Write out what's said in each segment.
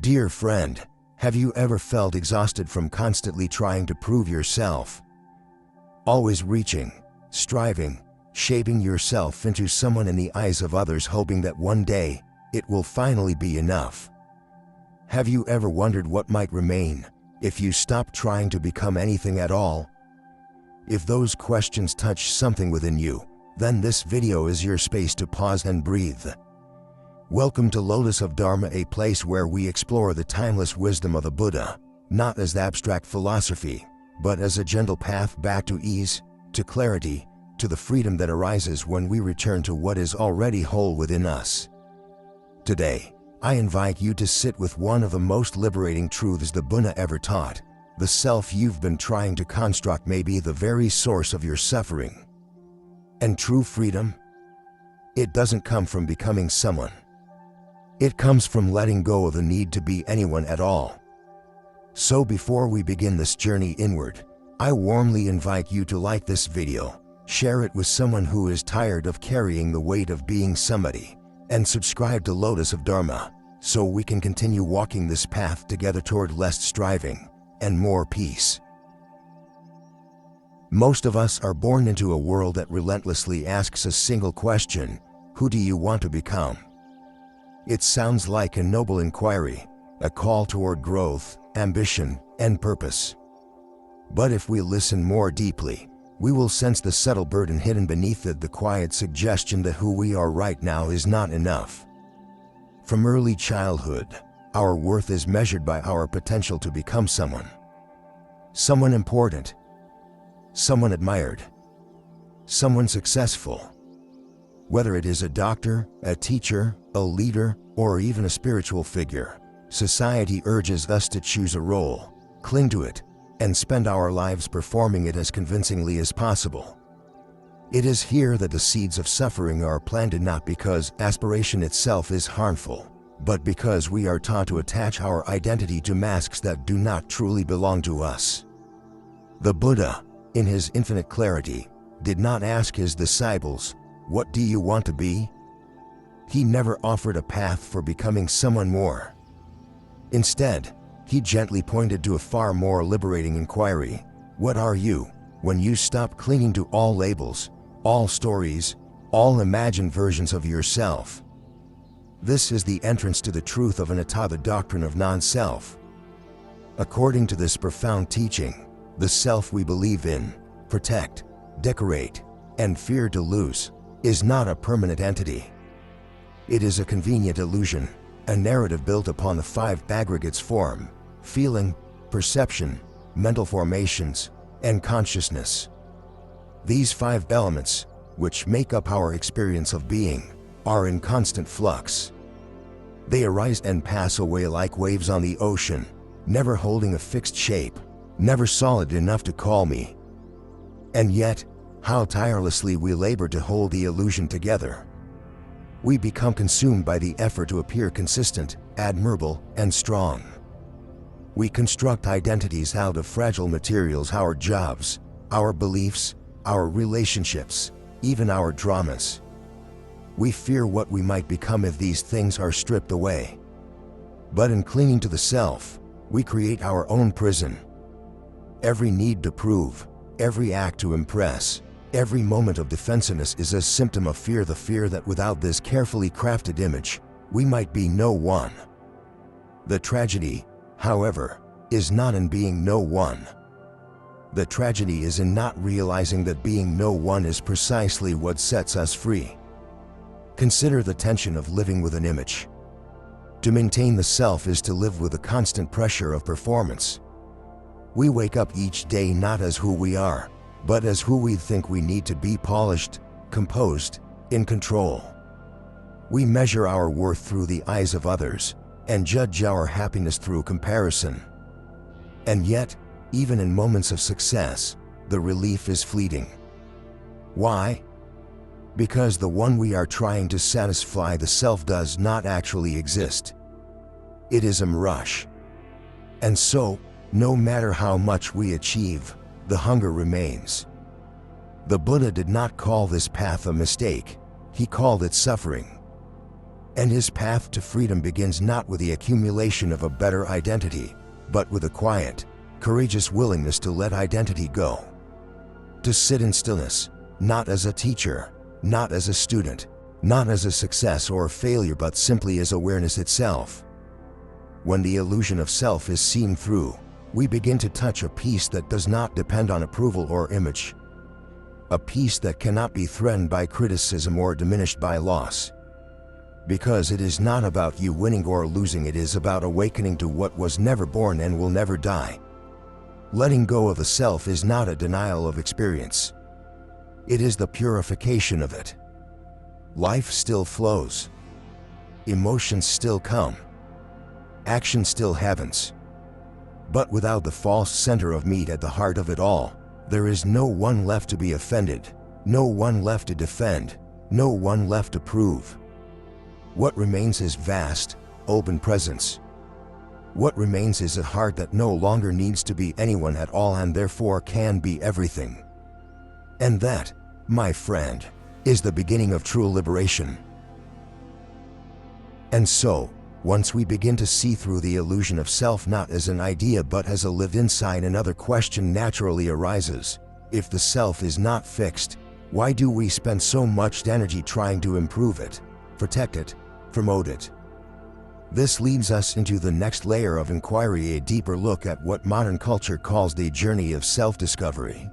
Dear friend, have you ever felt exhausted from constantly trying to prove yourself? Always reaching, striving, shaping yourself into someone in the eyes of others, hoping that one day it will finally be enough. Have you ever wondered what might remain if you stopped trying to become anything at all? If those questions touch something within you, then this video is your space to pause and breathe. Welcome to Lotus of Dharma, a place where we explore the timeless wisdom of the Buddha, not as abstract philosophy, but as a gentle path back to ease, to clarity, to the freedom that arises when we return to what is already whole within us. Today, I invite you to sit with one of the most liberating truths the Buddha ever taught. The self you've been trying to construct may be the very source of your suffering. And true freedom? It doesn't come from becoming someone. It comes from letting go of the need to be anyone at all. So before we begin this journey inward, I warmly invite you to like this video, share it with someone who is tired of carrying the weight of being somebody, and subscribe to Lotus of Dharma, so we can continue walking this path together toward less striving and more peace. Most of us are born into a world that relentlessly asks a single question: who do you want to become? It sounds like a noble inquiry, a call toward growth, ambition, and purpose. But if we listen more deeply, we will sense the subtle burden hidden beneath it, the quiet suggestion that who we are right now is not enough. From early childhood, our worth is measured by our potential to become someone. Someone important, someone admired, someone successful. Whether it is a doctor, a teacher, a leader, or even a spiritual figure, society urges us to choose a role, cling to it, and spend our lives performing it as convincingly as possible. It is here that the seeds of suffering are planted, not because aspiration itself is harmful, but because we are taught to attach our identity to masks that do not truly belong to us. The Buddha, in his infinite clarity, did not ask his disciples, "What do you want to be?" He never offered a path for becoming someone more. Instead, he gently pointed to a far more liberating inquiry: what are you, when you stop clinging to all labels, all stories, all imagined versions of yourself? This is the entrance to the truth of Anatta, the doctrine of non-self. According to this profound teaching, the self we believe in, protect, decorate, and fear to lose is not a permanent entity. It is a convenient illusion, a narrative built upon the five aggregates: form, feeling, perception, mental formations, and consciousness. These five elements, which make up our experience of being, are in constant flux. They arise and pass away like waves on the ocean, never holding a fixed shape, never solid enough to call me. And yet, how tirelessly we labor to hold the illusion together. We become consumed by the effort to appear consistent, admirable, and strong. We construct identities out of fragile materials: our jobs, our beliefs, our relationships, even our dramas. We fear what we might become if these things are stripped away. But in clinging to the self, we create our own prison. Every need to prove, every act to impress, every moment of defensiveness is a symptom of fear, the fear that without this carefully crafted image, we might be no one. The tragedy, however, is not in being no one. The tragedy is in not realizing that being no one is precisely what sets us free. Consider the tension of living with an image. To maintain the self is to live with the constant pressure of performance. We wake up each day not as who we are, but as who we think we need to be: polished, composed, in control. We measure our worth through the eyes of others, and judge our happiness through comparison. And yet, even in moments of success, the relief is fleeting. Why? Because the one we are trying to satisfy, the self, does not actually exist. It is a mirage. And so, no matter how much we achieve, the hunger remains. The Buddha did not call this path a mistake, he called it suffering. And his path to freedom begins not with the accumulation of a better identity, but with a quiet, courageous willingness to let identity go. To sit in stillness, not as a teacher, not as a student, not as a success or failure, but simply as awareness itself. When the illusion of self is seen through, we begin to touch a peace that does not depend on approval or image. A peace that cannot be threatened by criticism or diminished by loss. Because it is not about you winning or losing, it is about awakening to what was never born and will never die. Letting go of the self is not a denial of experience. It is the purification of it. Life still flows. Emotions still come. Action still happens. But without the false center of me at the heart of it all, there is no one left to be offended, no one left to defend, no one left to prove. What remains is vast, open presence. What remains is a heart that no longer needs to be anyone at all and therefore can be everything. And that, my friend, is the beginning of true liberation. And so, once we begin to see through the illusion of self not as an idea but as a lived insight, another question naturally arises. If the self is not fixed, why do we spend so much energy trying to improve it, protect it, promote it? This leads us into the next layer of inquiry, a deeper look at what modern culture calls the journey of self-discovery.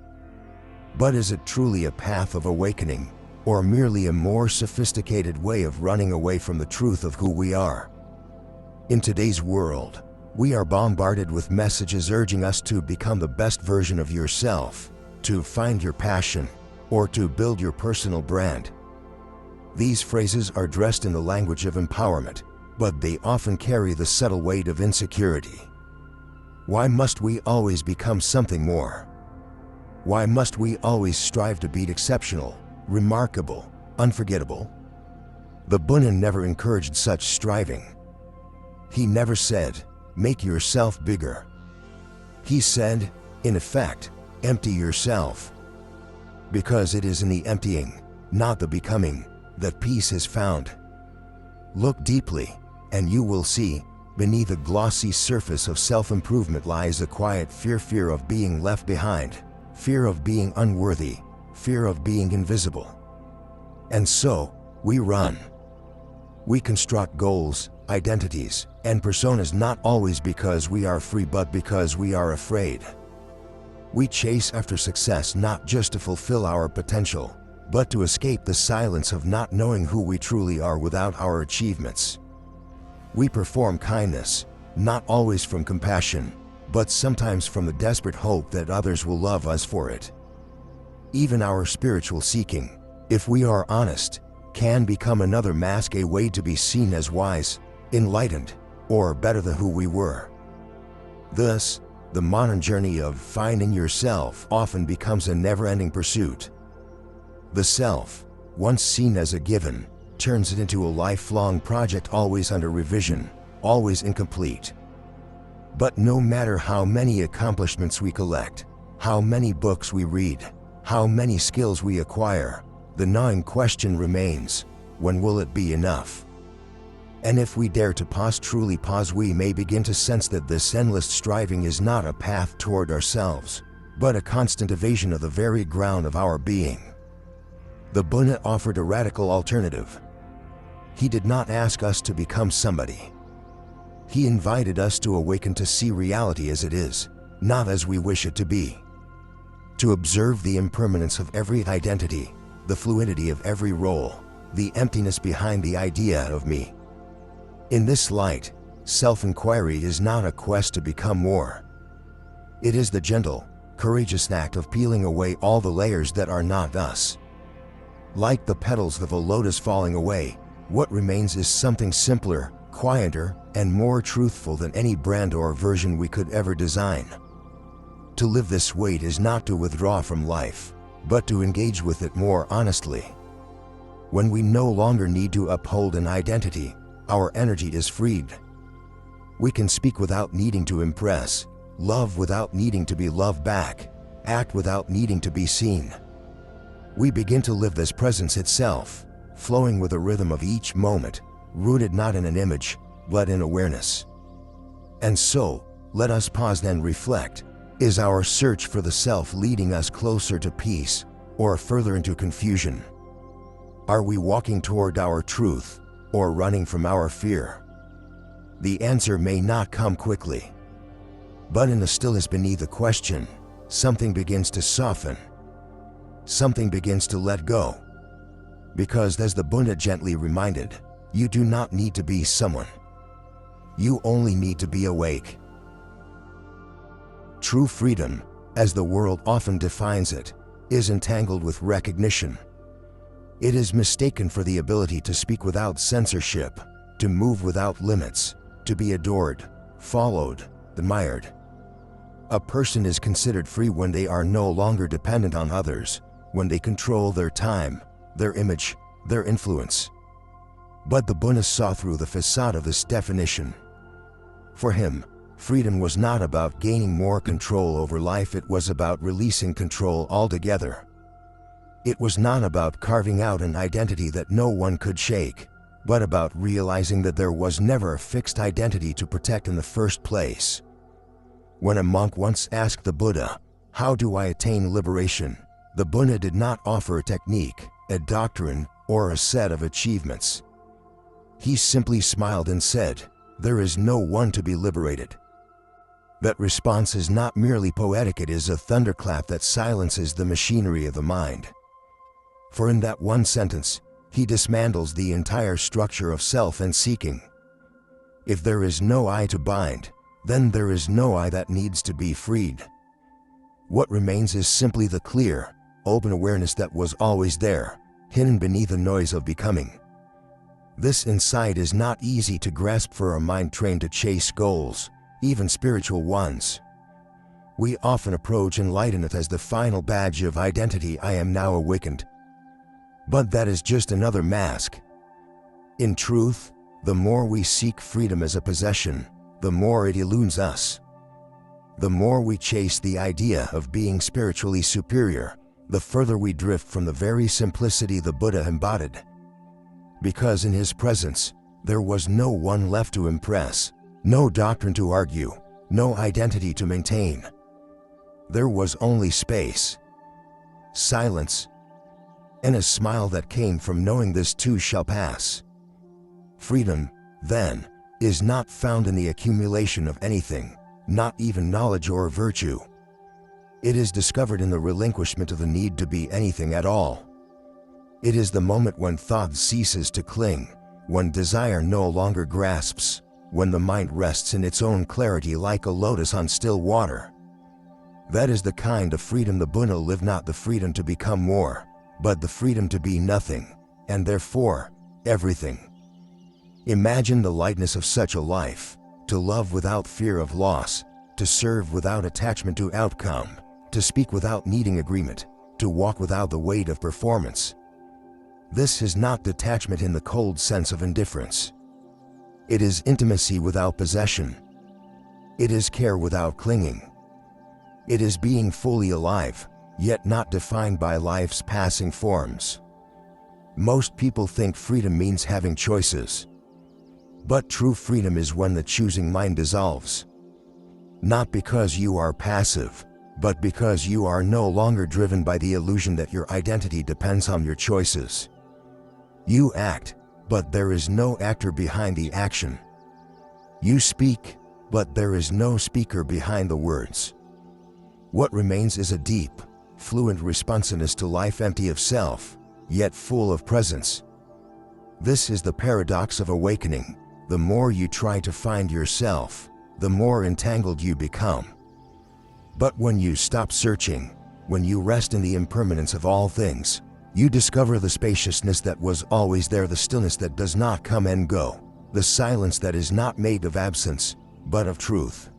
But is it truly a path of awakening, or merely a more sophisticated way of running away from the truth of who we are? In today's world, we are bombarded with messages urging us to become the best version of yourself, to find your passion, or to build your personal brand. These phrases are dressed in the language of empowerment, but they often carry the subtle weight of insecurity. Why must we always become something more? Why must we always strive to be exceptional, remarkable, unforgettable? The Buddha never encouraged such striving. He never said, make yourself bigger. He said, in effect, empty yourself. Because it is in the emptying, not the becoming, that peace is found. Look deeply, and you will see, beneath a glossy surface of self-improvement lies a quiet fear of being left behind, fear of being unworthy, fear of being invisible. And so, we run. We construct goals, identities, and personas not always because we are free but because we are afraid. We chase after success not just to fulfill our potential, but to escape the silence of not knowing who we truly are without our achievements. We perform kindness, not always from compassion, but sometimes from the desperate hope that others will love us for it. Even our spiritual seeking, if we are honest, can become another mask, a way to be seen as wise, enlightened, or better than who we were. Thus, the modern journey of finding yourself often becomes a never-ending pursuit. The self, once seen as a given, turns it into a lifelong project, always under revision, always incomplete. But no matter how many accomplishments we collect, how many books we read, how many skills we acquire, the gnawing question remains, when will it be enough? And if we dare to pause, truly pause, we may begin to sense that this endless striving is not a path toward ourselves, but a constant evasion of the very ground of our being. The Buddha offered a radical alternative. He did not ask us to become somebody. He invited us to awaken, to see reality as it is, not as we wish it to be. To observe the impermanence of every identity, the fluidity of every role, the emptiness behind the idea of me. In this light, self-inquiry is not a quest to become more. It is the gentle, courageous act of peeling away all the layers that are not us. Like the petals of a lotus falling away, what remains is something simpler, quieter, and more truthful than any brand or version we could ever design. To live this weight is not to withdraw from life, but to engage with it more honestly. When we no longer need to uphold an identity, our energy is freed. We can speak without needing to impress, love without needing to be loved back, act without needing to be seen. We begin to live this presence itself, flowing with the rhythm of each moment, rooted not in an image, but in awareness. And so, let us pause and reflect. Is our search for the self leading us closer to peace, or further into confusion? Are we walking toward our truth, or running from our fear? The answer may not come quickly. But in the stillness beneath the question, something begins to soften. Something begins to let go. Because as the Buddha gently reminded, you do not need to be someone. You only need to be awake. True freedom, as the world often defines it, is entangled with recognition. It is mistaken for the ability to speak without censorship, to move without limits, to be adored, followed, admired. A person is considered free when they are no longer dependent on others, when they control their time, their image, their influence. But the Buddha saw through the facade of this definition. For him, freedom was not about gaining more control over life, it was about releasing control altogether. It was not about carving out an identity that no one could shake, but about realizing that there was never a fixed identity to protect in the first place. When a monk once asked the Buddha, "How do I attain liberation?" the Buddha did not offer a technique, a doctrine, or a set of achievements. He simply smiled and said, "There is no one to be liberated." That response is not merely poetic, it is a thunderclap that silences the machinery of the mind. For in that one sentence, he dismantles the entire structure of self and seeking. If there is no I to bind, then there is no I that needs to be freed. What remains is simply the clear, open awareness that was always there, hidden beneath the noise of becoming. This insight is not easy to grasp for a mind trained to chase goals, even spiritual ones. We often approach enlightenment as the final badge of identity. I am now awakened. But that is just another mask. In truth, the more we seek freedom as a possession, the more it eludes us. The more we chase the idea of being spiritually superior, the further we drift from the very simplicity the Buddha embodied. Because in his presence, there was no one left to impress, no doctrine to argue, no identity to maintain. There was only space, silence, and a smile that came from knowing this too shall pass. Freedom, then, is not found in the accumulation of anything, not even knowledge or virtue. It is discovered in the relinquishment of the need to be anything at all. It is the moment when thought ceases to cling, when desire no longer grasps, when the mind rests in its own clarity like a lotus on still water. That is the kind of freedom the Buddha lived, not the freedom to become more, but the freedom to be nothing, and therefore, everything. Imagine the lightness of such a life, to love without fear of loss, to serve without attachment to outcome, to speak without needing agreement, to walk without the weight of performance. This is not detachment in the cold sense of indifference. It is intimacy without possession. It is care without clinging. It is being fully alive, yet not defined by life's passing forms. Most people think freedom means having choices. But true freedom is when the choosing mind dissolves. Not because you are passive, but because you are no longer driven by the illusion that your identity depends on your choices. You act, but there is no actor behind the action. You speak, but there is no speaker behind the words. What remains is a deep, fluent responsiveness to life, empty of self, yet full of presence. This is the paradox of awakening. The more you try to find yourself, the more entangled you become. But when you stop searching, when you rest in the impermanence of all things, you discover the spaciousness that was always there, the stillness that does not come and go, the silence that is not made of absence, but of truth.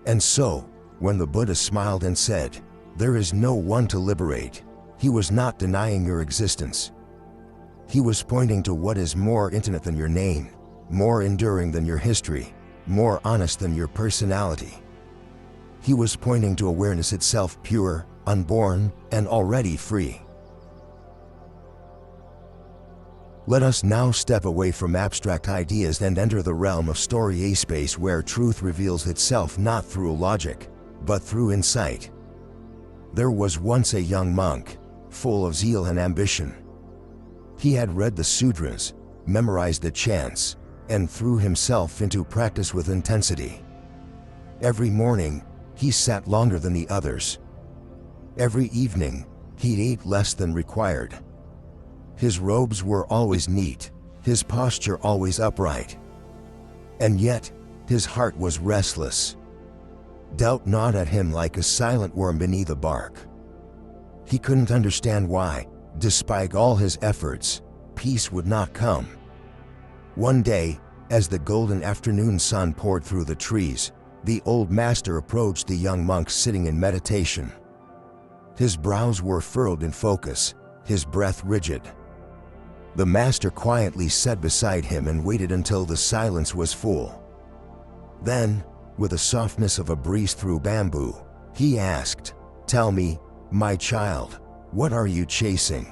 And so, when the Buddha smiled and said, "There is no one to liberate," he was not denying your existence. He was pointing to what is more intimate than your name, more enduring than your history, more honest than your personality. He was pointing to awareness itself, pure, unborn, and already free. Let us now step away from abstract ideas and enter the realm of story, a space where truth reveals itself not through logic, but through insight. There was once a young monk, full of zeal and ambition. He had read the sutras, memorized the chants, and threw himself into practice with intensity. Every morning, he sat longer than the others. Every evening, he ate less than required. His robes were always neat, his posture always upright. And yet, his heart was restless. Doubt gnawed at him like a silent worm beneath the bark. He couldn't understand why, despite all his efforts, peace would not come. One day, as the golden afternoon sun poured through the trees, the old master approached the young monk sitting in meditation. His brows were furrowed in focus, his breath rigid. The master quietly sat beside him and waited until the silence was full. Then, with the softness of a breeze through bamboo, he asked, "Tell me, my child, what are you chasing?"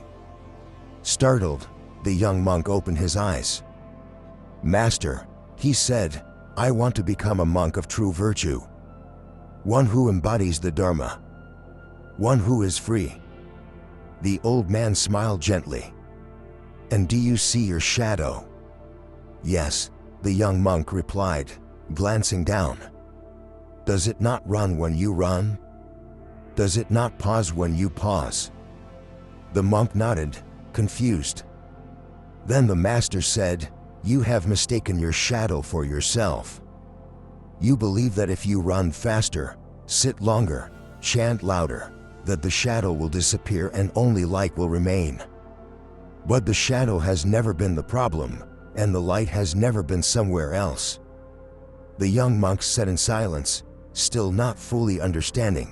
Startled, the young monk opened his eyes. "Master," he said, "I want to become a monk of true virtue. One who embodies the Dharma. One who is free." The old man smiled gently. "And do you see your shadow?" "Yes," the young monk replied, glancing down. "Does it not run when you run? Does it not pause when you pause?" The monk nodded, confused. Then the master said, "You have mistaken your shadow for yourself. You believe that if you run faster, sit longer, chant louder, that the shadow will disappear and only light will remain. But the shadow has never been the problem, and the light has never been somewhere else." The young monk sat in silence, still not fully understanding.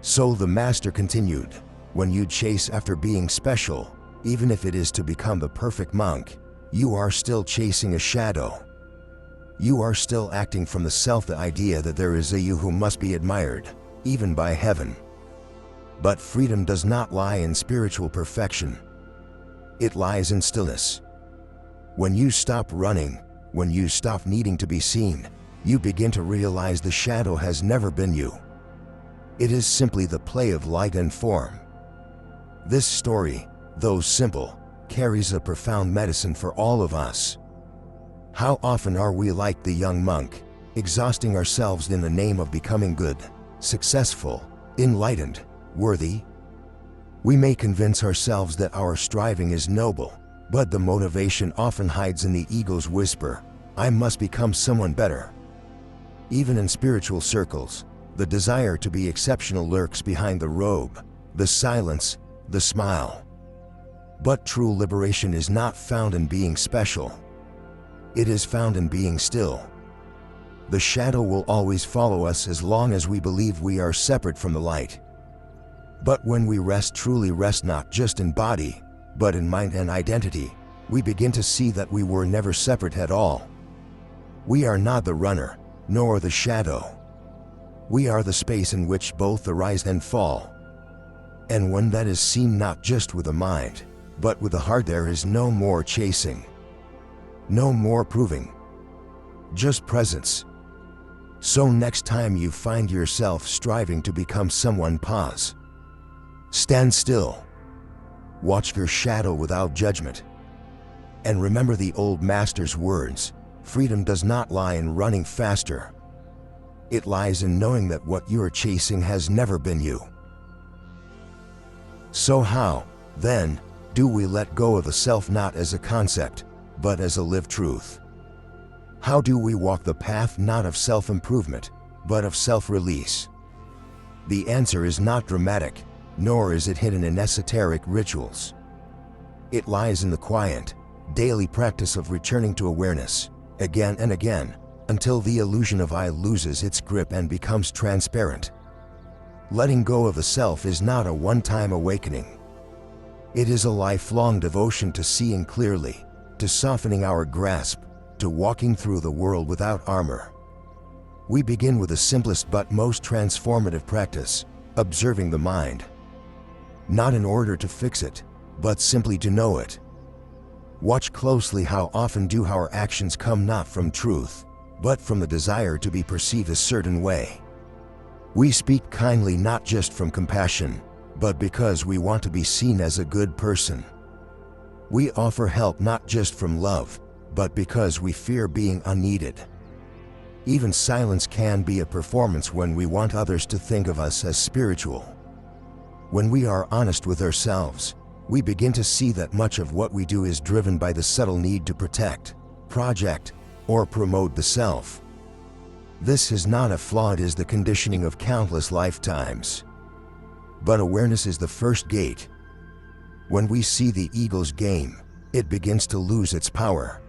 So the master continued, "When you chase after being special, even if it is to become the perfect monk, you are still chasing a shadow. You are still acting from the self, the idea that there is a you who must be admired, even by heaven. But freedom does not lie in spiritual perfection. It lies in stillness. When you stop running, when you stop needing to be seen, you begin to realize the shadow has never been you. It is simply the play of light and form." This story, though simple, carries a profound medicine for all of us. How often are we like the young monk, exhausting ourselves in the name of becoming good, successful, enlightened, worthy? We may convince ourselves that our striving is noble, but the motivation often hides in the ego's whisper, "I must become someone better." Even in spiritual circles, the desire to be exceptional lurks behind the robe, the silence, the smile. But true liberation is not found in being special. It is found in being still. The shadow will always follow us as long as we believe we are separate from the light. But when we rest, truly rest, not just in body, but in mind and identity, we begin to see that we were never separate at all. We are not the runner, nor the shadow. We are the space in which both arise and fall. And when that is seen not just with the mind, but with the heart, there is no more chasing. No more proving. Just presence. So next time you find yourself striving to become someone, pause. Stand still. Watch your shadow without judgment. And remember the old master's words, freedom does not lie in running faster. It lies in knowing that what you are chasing has never been you. So how, then, do we let go of the self, not as a concept, but as a lived truth? How do we walk the path not of self-improvement, but of self-release? The answer is not dramatic, nor is it hidden in esoteric rituals. It lies in the quiet, daily practice of returning to awareness, again and again, until the illusion of I loses its grip and becomes transparent. Letting go of the self is not a one-time awakening. It is a lifelong devotion to seeing clearly, to softening our grasp, to walking through the world without armor. We begin with the simplest but most transformative practice, observing the mind. Not in order to fix it, but simply to know it. Watch closely how often do our actions come not from truth, but from the desire to be perceived a certain way. We speak kindly not just from compassion, but because we want to be seen as a good person. We offer help not just from love, but because we fear being unneeded. Even silence can be a performance when we want others to think of us as spiritual. When we are honest with ourselves, we begin to see that much of what we do is driven by the subtle need to protect, project, or promote the self. This is not a flaw, it is the conditioning of countless lifetimes. But awareness is the first gate. When we see the ego's game, it begins to lose its power.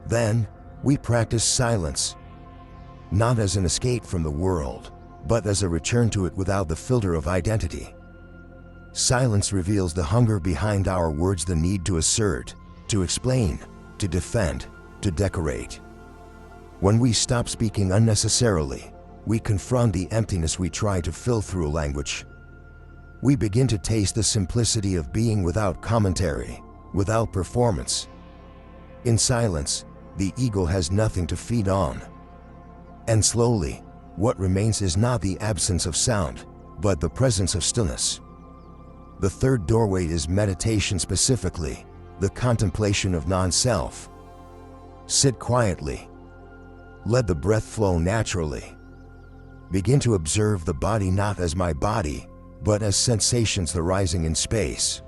Then, we practice silence, not as an escape from the world, but as a return to it without the filter of identity. Silence reveals the hunger behind our words, the need to assert, to explain, to defend, to decorate. When we stop speaking unnecessarily, we confront the emptiness we try to fill through language. We begin to taste the simplicity of being without commentary, without performance. In silence, the ego has nothing to feed on. And slowly, what remains is not the absence of sound, but the presence of stillness. The third doorway is meditation, specifically, the contemplation of non-self. Sit quietly. Let the breath flow naturally. Begin to observe the body not as my body, but as sensations arising in space.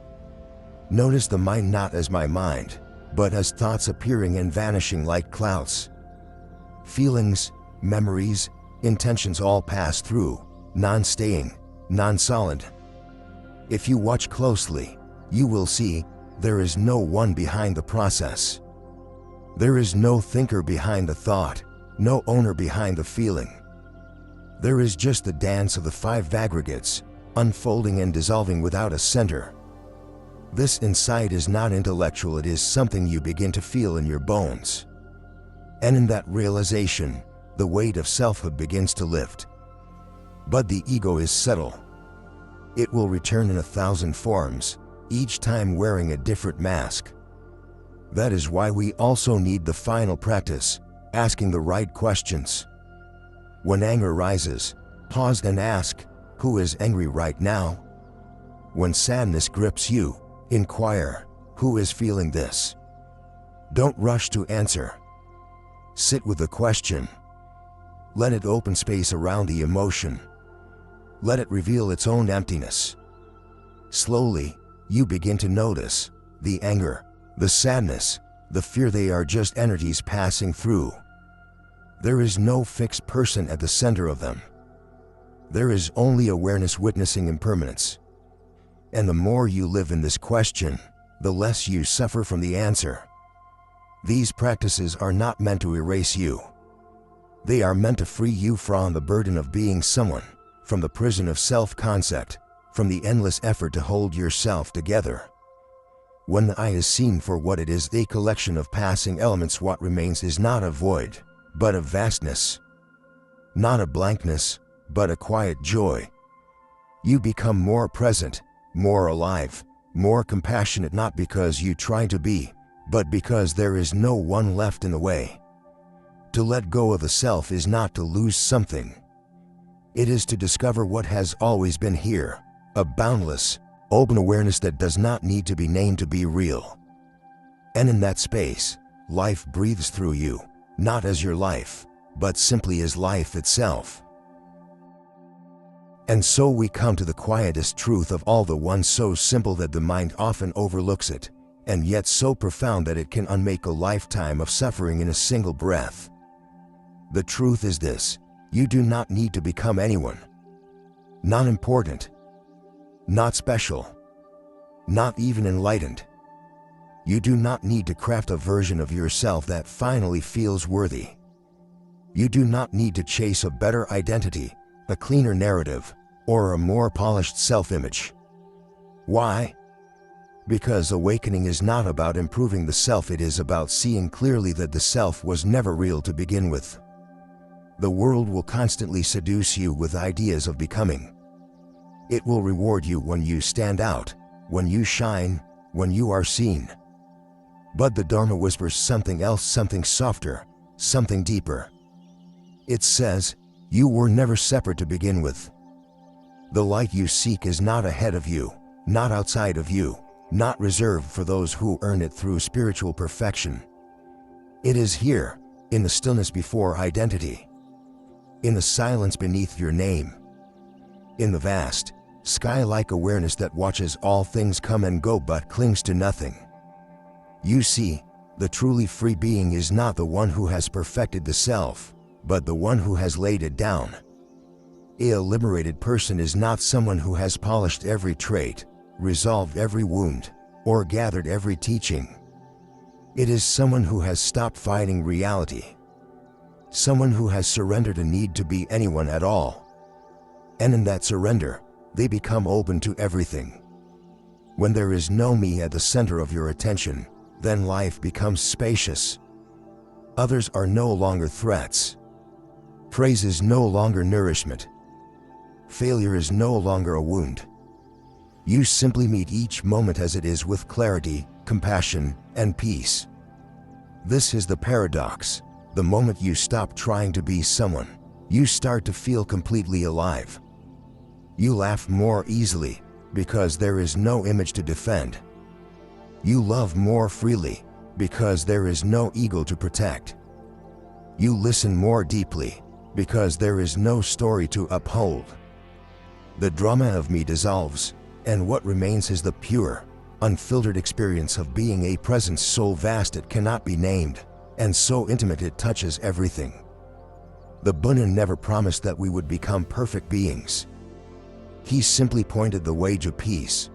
Notice the mind not as my mind, but as thoughts appearing and vanishing like clouds. Feelings, memories, intentions all pass through, non-staying, non-solid. If you watch closely, you will see there is no one behind the process. There is no thinker behind the thought, no owner behind the feeling. There is just the dance of the five aggregates, unfolding and dissolving without a center. This insight is not intellectual, it is something you begin to feel in your bones. And in that realization, the weight of selfhood begins to lift. But the ego is subtle. It will return in 1,000 forms, each time wearing a different mask. That is why we also need the final practice, asking the right questions. When anger rises, pause and ask, who is angry right now? When sadness grips you, inquire, who is feeling this? Don't rush to answer. Sit with the question. Let it open space around the emotion. Let it reveal its own emptiness. Slowly, you begin to notice the anger, the sadness, the fear. They are just energies passing through. There is no fixed person at the center of them. There is only awareness witnessing impermanence. And the more you live in this question, the less you suffer from the answer. These practices are not meant to erase you. They are meant to free you from the burden of being someone, from the prison of self-concept, from the endless effort to hold yourself together. When the I is seen for what it is, a collection of passing elements, what remains is not a void, but a vastness. Not a blankness, but a quiet joy. You become more present, more alive, more compassionate, not because you try to be, but because there is no one left in the way. To let go of the self is not to lose something. It is to discover what has always been here, a boundless, open awareness that does not need to be named to be real. And in that space, life breathes through you, not as your life, but simply as life itself. And so we come to the quietest truth of all, the one so simple that the mind often overlooks it, and yet so profound that it can unmake a lifetime of suffering in a single breath. The truth is this: you do not need to become anyone. Not important. Not special. Not even enlightened. You do not need to craft a version of yourself that finally feels worthy. You do not need to chase a better identity, a cleaner narrative, or a more polished self-image. Why? Because awakening is not about improving the self, it is about seeing clearly that the self was never real to begin with. The world will constantly seduce you with ideas of becoming. It will reward you when you stand out, when you shine, when you are seen. But the Dharma whispers something else, something softer, something deeper. It says, you were never separate to begin with. The light you seek is not ahead of you, not outside of you, not reserved for those who earn it through spiritual perfection. It is here, in the stillness before identity, in the silence beneath your name, in the vast, sky-like awareness that watches all things come and go but clings to nothing. You see, the truly free being is not the one who has perfected the self, but the one who has laid it down. A liberated person is not someone who has polished every trait, resolved every wound, or gathered every teaching. It is someone who has stopped fighting reality. Someone who has surrendered a need to be anyone at all. And in that surrender, they become open to everything. When there is no me at the center of your attention, then life becomes spacious. Others are no longer threats. Praise is no longer nourishment. Failure is no longer a wound. You simply meet each moment as it is with clarity, compassion, and peace. This is the paradox. The moment you stop trying to be someone, you start to feel completely alive. You laugh more easily because there is no image to defend. You love more freely because there is no ego to protect. You listen more deeply because there is no story to uphold. The drama of me dissolves, and what remains is the pure, unfiltered experience of being a presence so vast it cannot be named, and so intimate it touches everything. The Buddha never promised that we would become perfect beings. He simply pointed the way to peace.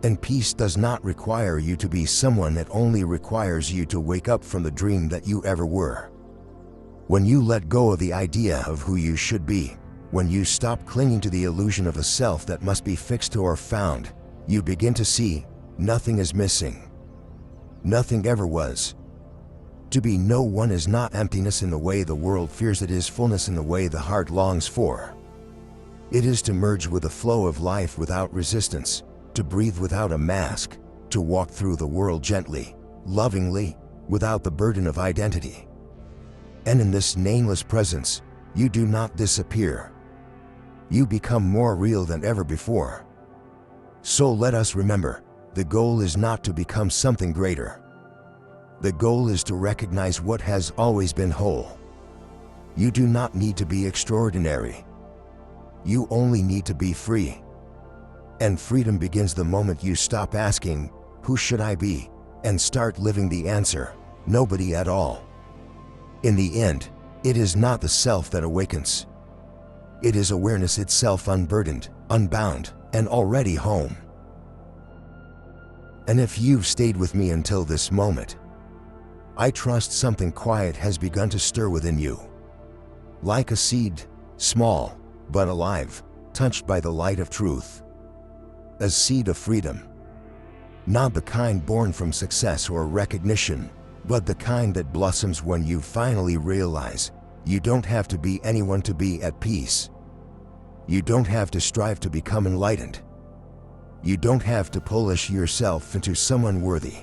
And peace does not require you to be someone, it only requires you to wake up from the dream that you ever were. When you let go of the idea of who you should be, when you stop clinging to the illusion of a self that must be fixed or found, you begin to see nothing is missing. Nothing ever was. To be no one is not emptiness in the way the world fears it is, fullness in the way the heart longs for. It is to merge with the flow of life without resistance, to breathe without a mask, to walk through the world gently, lovingly, without the burden of identity. And in this nameless presence, you do not disappear. You become more real than ever before. So let us remember, the goal is not to become something greater. The goal is to recognize what has always been whole. You do not need to be extraordinary. You only need to be free. And freedom begins the moment you stop asking, who should I be, and start living the answer, nobody at all. In the end, it is not the self that awakens. It is awareness itself, unburdened, unbound, and already home. And if you've stayed with me until this moment, I trust something quiet has begun to stir within you. Like a seed, small, but alive, touched by the light of truth. A seed of freedom. Not the kind born from success or recognition, but the kind that blossoms when you finally realize you don't have to be anyone to be at peace. You don't have to strive to become enlightened. You don't have to polish yourself into someone worthy.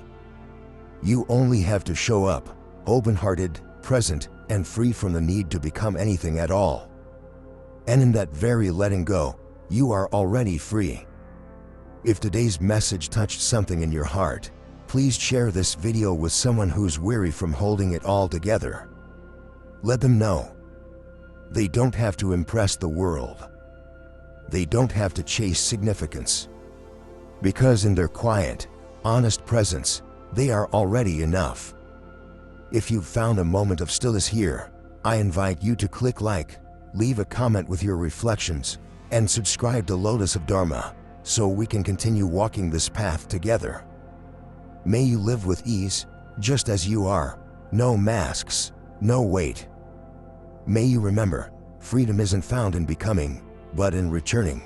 You only have to show up, open-hearted, present, and free from the need to become anything at all. And in that very letting go, you are already free. If today's message touched something in your heart, please share this video with someone who's weary from holding it all together. Let them know. They don't have to impress the world. They don't have to chase significance. Because in their quiet, honest presence, they are already enough. If you've found a moment of stillness here, I invite you to click like, leave a comment with your reflections, and subscribe to Lotus of Dharma, so we can continue walking this path together. May you live with ease, just as you are, no masks, no weight. May you remember, freedom isn't found in becoming, but in returning.